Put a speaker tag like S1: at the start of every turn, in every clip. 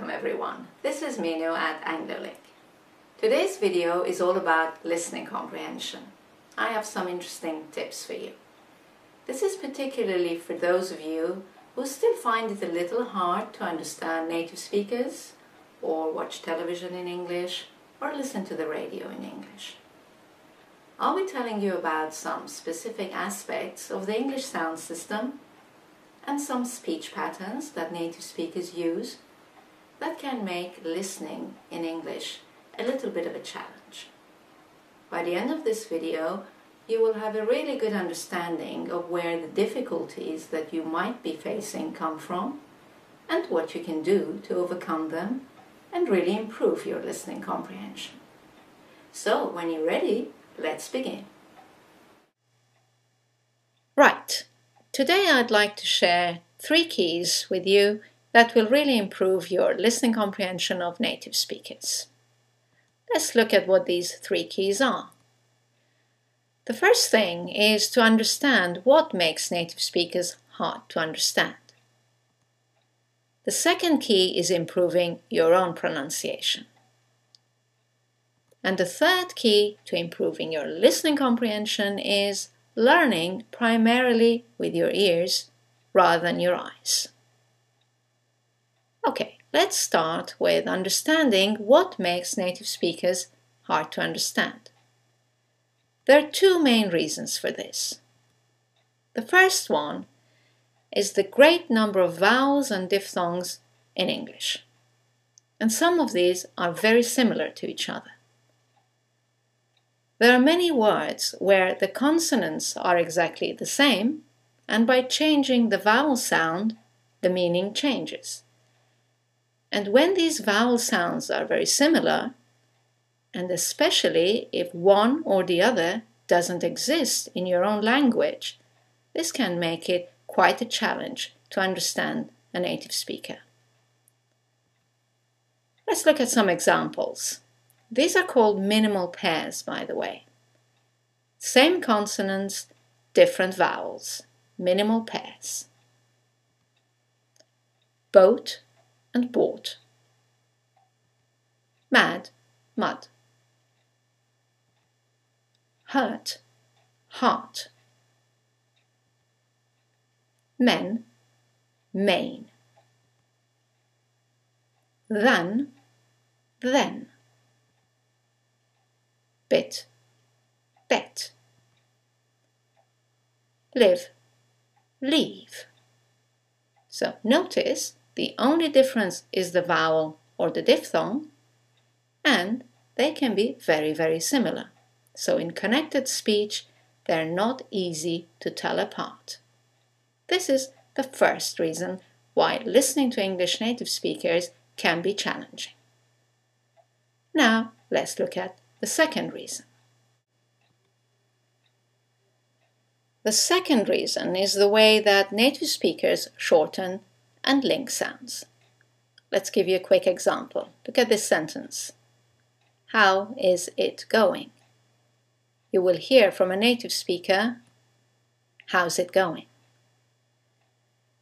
S1: Welcome everyone, this is Minu at AngloLink. Today's video is all about listening comprehension. I have some interesting tips for you. This is particularly for those of you who still find it a little hard to understand native speakers, or watch television in English, or listen to the radio in English. I'll be telling you about some specific aspects of the English sound system and some speech patterns that native speakers use that can make listening in English a little bit of a challenge. By the end of this video, you will have a really good understanding of where the difficulties that you might be facing come from and what you can do to overcome them and really improve your listening comprehension. So, when you're ready, let's begin. Right. Today I'd like to share 3 keys with you that will really improve your listening comprehension of native speakers. Let's look at what these 3 keys are. The first thing is to understand what makes native speakers hard to understand. The second key is improving your own pronunciation. And the third key to improving your listening comprehension is learning primarily with your ears rather than your eyes. Okay, let's start with understanding what makes native speakers hard to understand. There are 2 main reasons for this. The first one is the great number of vowels and diphthongs in English. And some of these are very similar to each other. There are many words where the consonants are exactly the same, and by changing the vowel sound, the meaning changes. And when these vowel sounds are very similar, and especially if one or the other doesn't exist in your own language, this can make it quite a challenge to understand a native speaker. Let's look at some examples. These are called minimal pairs, by the way. Same consonants, different vowels. Minimal pairs. Boat and bought. Mad, mud. Hurt, heart. Men, main. Then, bit, bet. Live, leave. So notice the only difference is the vowel or the diphthong, and they can be very, very similar. So in connected speech, they're not easy to tell apart. This is the first reason why listening to English native speakers can be challenging. Now, let's look at the second reason. The second reason is the way that native speakers shorten and link sounds. Let's give you a quick example. Look at this sentence. How is it going? You will hear from a native speaker, how's it going?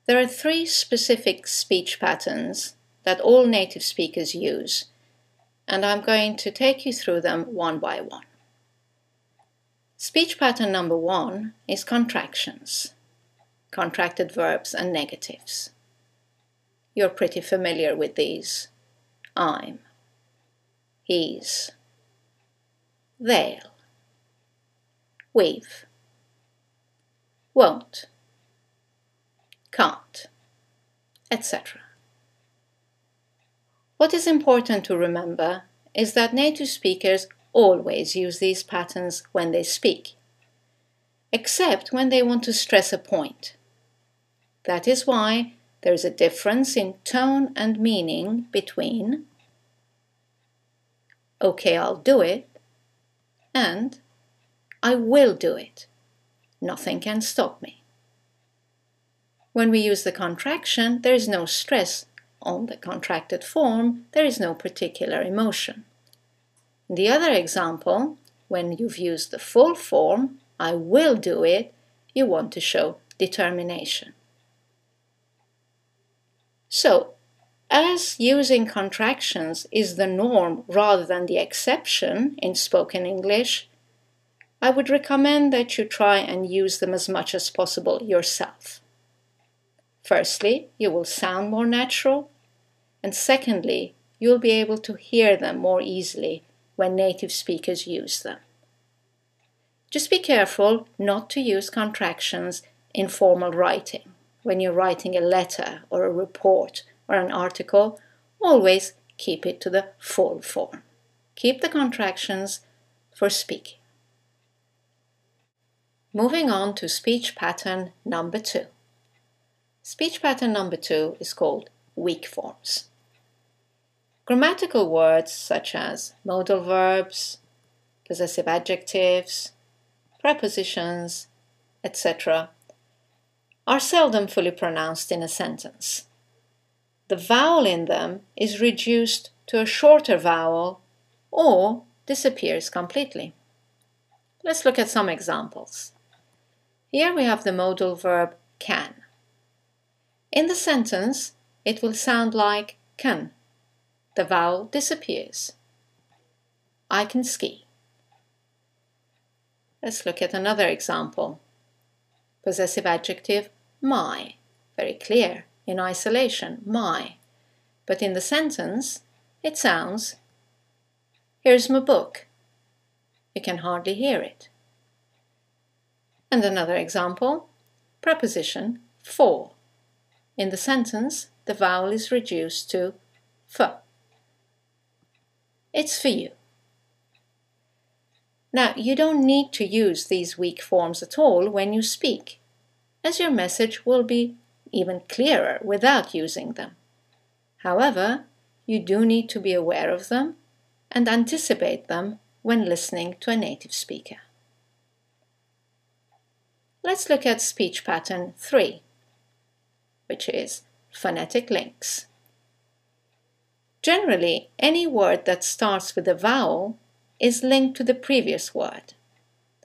S1: There are 3 specific speech patterns that all native speakers use, and I'm going to take you through them one by one. Speech pattern number 1 is contractions, contracted verbs and negatives. You're pretty familiar with these. I'm, he's, they'll, we've, won't, can't, etc. What is important to remember is that native speakers always use these patterns when they speak, except when they want to stress a point. That is why there is a difference in tone and meaning between "Okay, I'll do it" and "I will do it. Nothing can stop me." When we use the contraction, there is no stress on the contracted form, there is no particular emotion. In the other example, when you've used the full form, "I will do it," you want to show determination. So, As using contractions is the norm rather than the exception in spoken English, I would recommend that you try and use them as much as possible yourself. Firstly, you will sound more natural, and secondly, you'll be able to hear them more easily when native speakers use them. Just be careful not to use contractions in formal writing. When you're writing a letter or a report or an article, always keep it to the full form. Keep the contractions for speaking. Moving on to speech pattern number 2. Speech pattern number 2 is called weak forms. Grammatical words such as modal verbs, possessive adjectives, prepositions, etc. are seldom fully pronounced in a sentence. The vowel in them is reduced to a shorter vowel or disappears completely. Let's look at some examples. Here we have the modal verb can. In the sentence, it will sound like can. The vowel disappears. I can ski. Let's look at another example. Possessive adjective my. Very clear in isolation, my. But in the sentence, it sounds, here's my book. You can hardly hear it. And another example, preposition for. In the sentence, the vowel is reduced to f. It's for you. Now, you don't need to use these weak forms at all when you speak, as your message will be even clearer without using them. However, you do need to be aware of them and anticipate them when listening to a native speaker. Let's look at speech pattern 3, which is phonetic links. Generally, any word that starts with a vowel is linked to the previous word,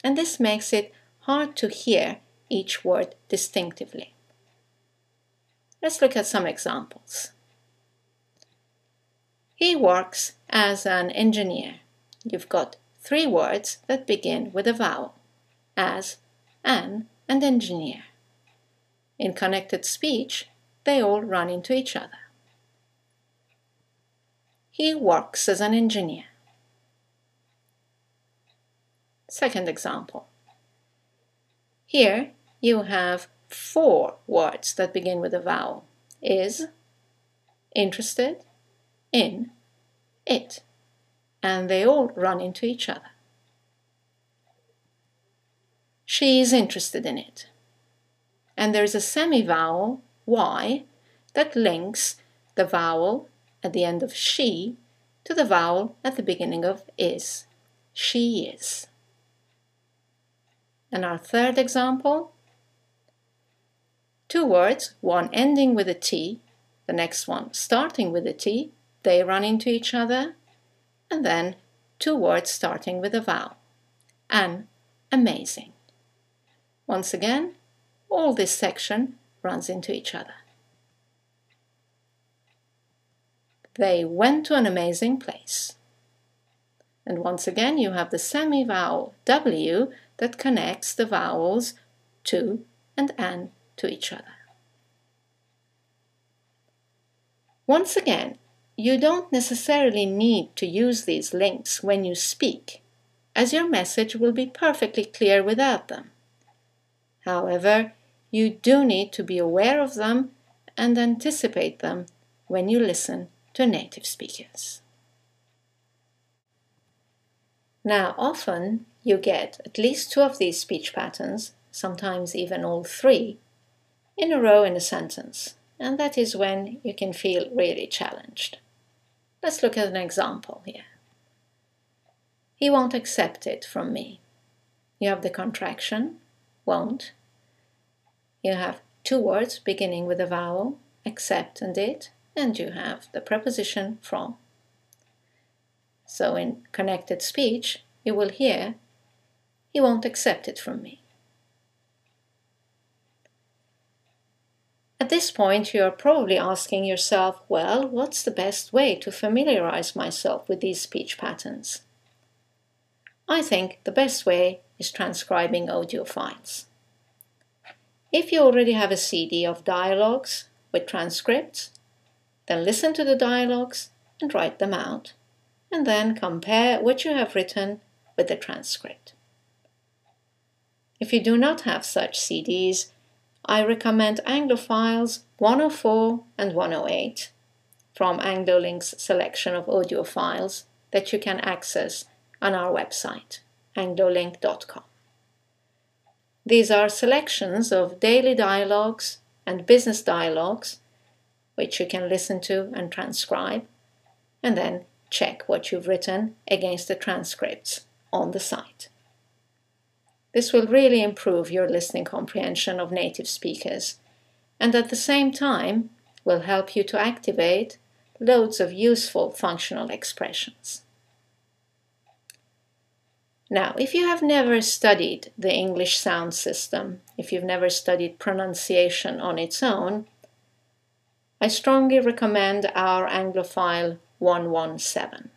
S1: and this makes it hard to hear each word distinctively. Let's look at some examples. He works as an engineer. You've got 3 words that begin with a vowel, as, an, and engineer. In connected speech, they all run into each other. He works as an engineer. Second example. Here you have 4 words that begin with a vowel. Is, interested, in, it. And they all run into each other. She is interested in it. And there is a semi-vowel, y, that links the vowel at the end of she to the vowel at the beginning of is. She is. And our third example, 2 words, one ending with a T, the next one starting with a T, they run into each other, and then 2 words starting with a vowel. An, amazing. Once again, all this section runs into each other. They went to an amazing place. And once again, you have the semi-vowel W that connects the vowels to and an to each other. Once again, you don't necessarily need to use these links when you speak, as your message will be perfectly clear without them. However, you do need to be aware of them and anticipate them when you listen to native speakers. Now, often you get at least 2 of these speech patterns, sometimes even all 3, in a row in a sentence, and that is when you can feel really challenged. Let's look at an example here. He won't accept it from me. You have the contraction, won't. You have 2 words beginning with a vowel, accept and it, and you have the preposition from. So in connected speech, you will hear, he won't accept it from me. At this point, you are probably asking yourself, well, what's the best way to familiarize myself with these speech patterns? I think the best way is transcribing audio files. If you already have a CD of dialogues with transcripts, then listen to the dialogues and write them out, and then compare what you have written with the transcript. If you do not have such CDs, I recommend Anglofiles 104 and 108 from AngloLink's selection of audio files that you can access on our website, anglolink.com. These are selections of daily dialogues and business dialogues, which you can listen to and transcribe, and then check what you've written against the transcripts on the site. This will really improve your listening comprehension of native speakers, and at the same time will help you to activate loads of useful functional expressions. Now, if you have never studied the English sound system, if you've never studied pronunciation on its own, I strongly recommend our Anglophile 117.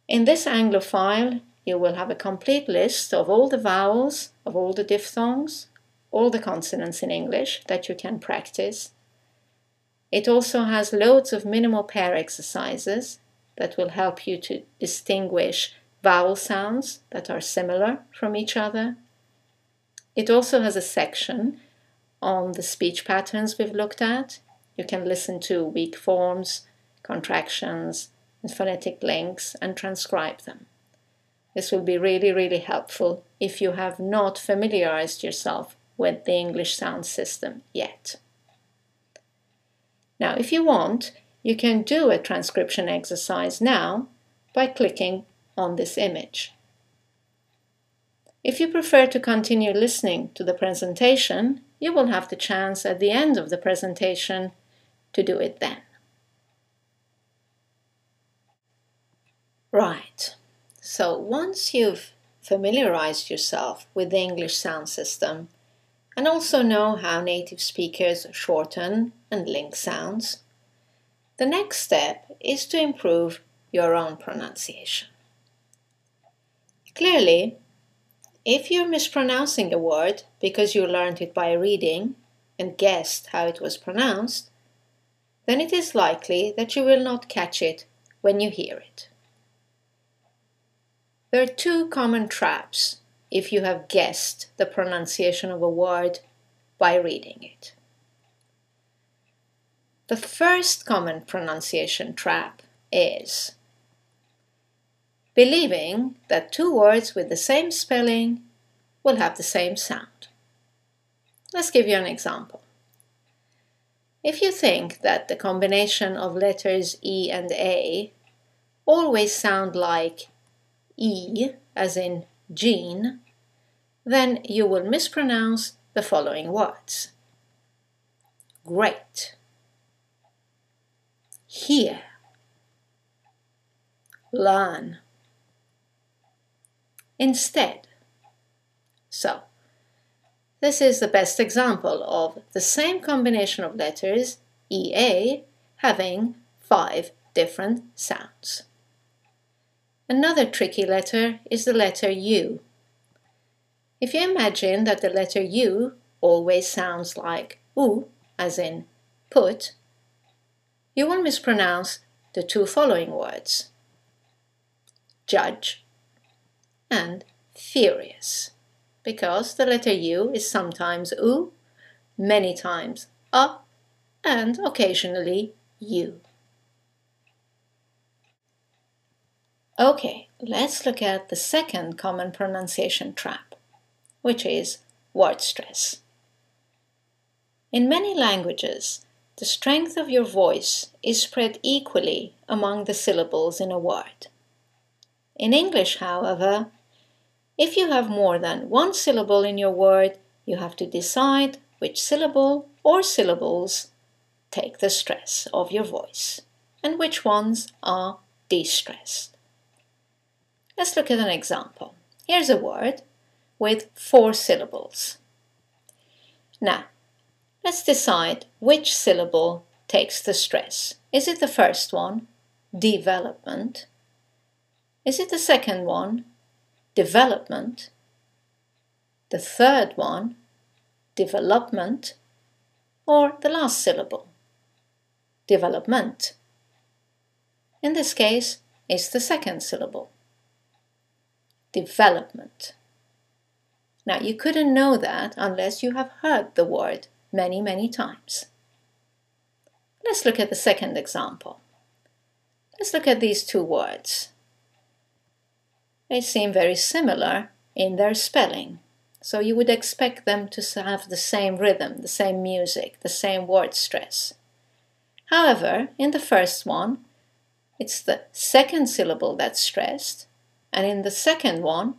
S1: In this Anglophile, you will have a complete list of all the vowels, of all the diphthongs, all the consonants in English that you can practice. It also has loads of minimal pair exercises that will help you to distinguish vowel sounds that are similar from each other. It also has a section on the speech patterns we've looked at. You can listen to weak forms, contractions, and phonetic links and transcribe them. This will be really, really helpful if you have not familiarized yourself with the English sound system yet. Now, if you want, you can do a transcription exercise now by clicking on this image. If you prefer to continue listening to the presentation, you will have the chance at the end of the presentation to do it then. Right, so once you've familiarized yourself with the English sound system and also know how native speakers shorten and link sounds, the next step is to improve your own pronunciation. Clearly, if you're mispronouncing a word because you learned it by reading and guessed how it was pronounced, then it is likely that you will not catch it when you hear it. There are two common traps if you have guessed the pronunciation of a word by reading it. The first common pronunciation trap is believing that two words with the same spelling will have the same sound. Let's give you an example. If you think that the combination of letters E and A always sound like E, as in Jean, then you will mispronounce the following words. Great, hear, learn, instead. So, this is the best example of the same combination of letters, EA, having 5 different sounds. Another tricky letter is the letter U. If you imagine that the letter U always sounds like U, as in put, you will mispronounce the two following words, judge and furious, because the letter U is sometimes U, many times A, and occasionally U. Okay, let's look at the second common pronunciation trap, which is word stress. In many languages, the strength of your voice is spread equally among the syllables in a word. In English, however, if you have more than one syllable in your word, you have to decide which syllable or syllables take the stress of your voice and which ones are de-stressed. Let's look at an example. Here's a word with 4 syllables. Now, Let's decide which syllable takes the stress. Is it the first one, development? Is it the second one, development? The third one, development? Or the last syllable, development? In this case, it's the second syllable, development. Now, you couldn't know that unless you have heard the word many, many times. Let's look at the second example. Let's look at these two words. They seem very similar in their spelling, so you would expect them to have the same rhythm, the same music, the same word stress. However, in the first one, it's the second syllable that's stressed, and in the second one,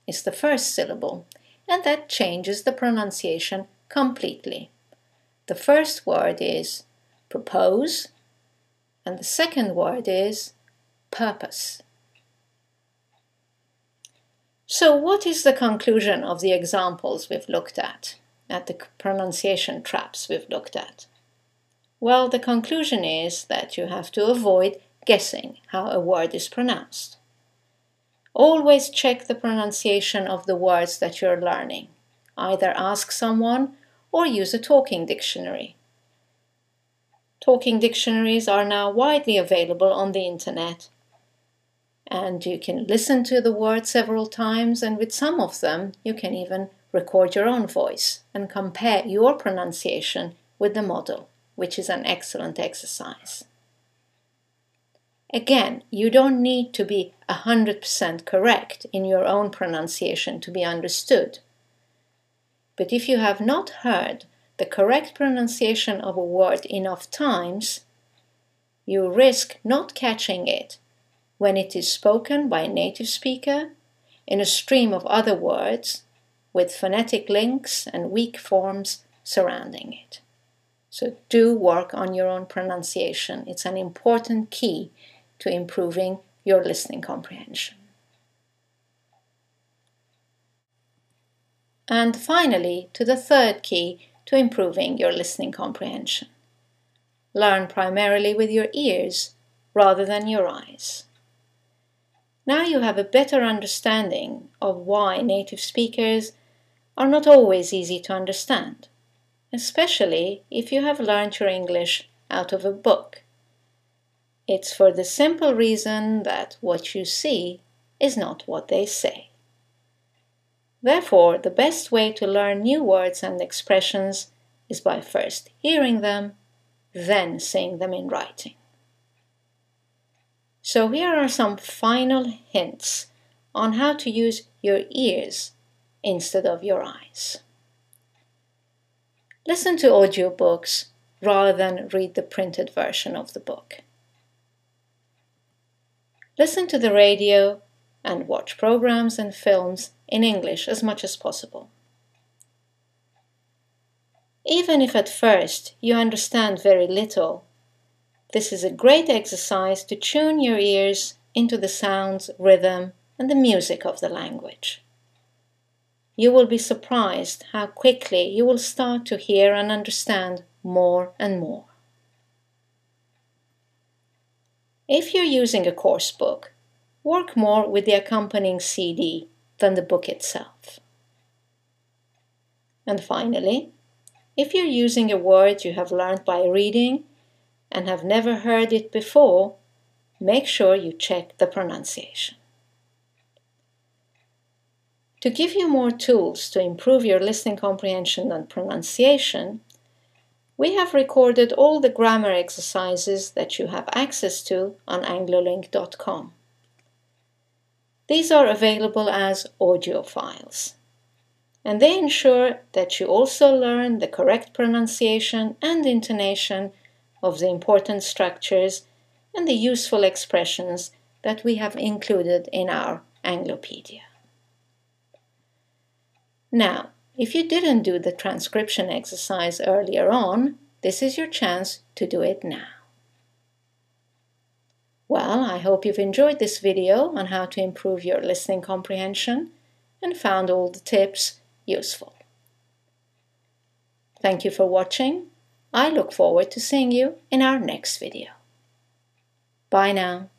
S1: it's the first syllable, and that changes the pronunciation completely. The first word is propose, and the second word is purpose. So what is the conclusion of the examples we've looked at the pronunciation traps we've looked at? Well, the conclusion is that you have to avoid guessing how a word is pronounced. Always check the pronunciation of the words that you're learning. Either ask someone or use a talking dictionary. Talking dictionaries are now widely available on the internet, and you can listen to the word several times, and with some of them you can even record your own voice and compare your pronunciation with the model, which is an excellent exercise. Again, you don't need to be 100% correct in your own pronunciation to be understood. But if you have not heard the correct pronunciation of a word enough times, you risk not catching it when it is spoken by a native speaker in a stream of other words with phonetic links and weak forms surrounding it. So do work on your own pronunciation. It's an important key to improving your listening comprehension. And finally, to the third key to improving your listening comprehension. Learn primarily with your ears rather than your eyes. Now you have a better understanding of why native speakers are not always easy to understand, especially if you have learned your English out of a book. It's for the simple reason that what you see is not what they say. Therefore, the best way to learn new words and expressions is by first hearing them, then seeing them in writing. So here are some final hints on how to use your ears instead of your eyes. Listen to audiobooks rather than read the printed version of the book. Listen to the radio and watch programs and films in English as much as possible. Even if at first you understand very little, this is a great exercise to tune your ears into the sounds, rhythm, and the music of the language. You will be surprised how quickly you will start to hear and understand more and more. If you're using a course book, work more with the accompanying CD than the book itself. And finally, if you're using a word you have learned by reading and have never heard it before, make sure you check the pronunciation. To give you more tools to improve your listening comprehension and pronunciation, we have recorded all the grammar exercises that you have access to on anglolink.com. These are available as audio files, and they ensure that you also learn the correct pronunciation and intonation of the important structures and the useful expressions that we have included in our Anglopedia. Now, if you didn't do the transcription exercise earlier on, this is your chance to do it now. Well, I hope you've enjoyed this video on how to improve your listening comprehension and found all the tips useful. Thank you for watching. I look forward to seeing you in our next video. Bye now.